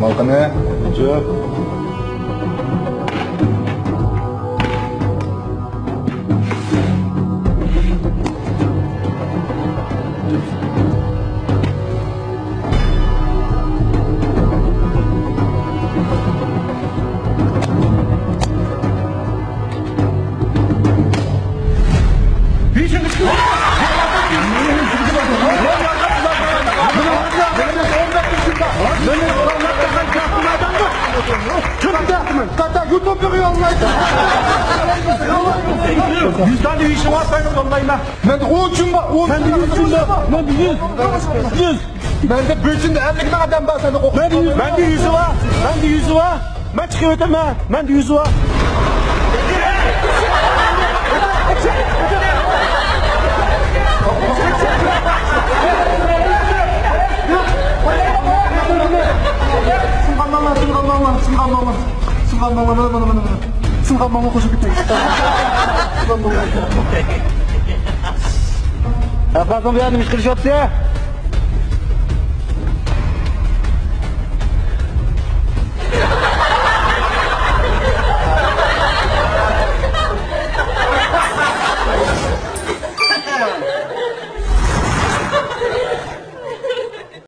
balqini. Jo'q. Yüzden de işim var senin yollayma. Ben de 10 gün var. Ben de 100 gün var. Ben de 100. Ben de bütünde 50 bin adam var seni kokuyor. Ben de 100'ü var. Ben de 100'ü var. Ben çıkıyor öteme. Ben de 100'ü var. Sınganmama koşup gitmeyin. Efendim yardım iş kırış yaptı ya.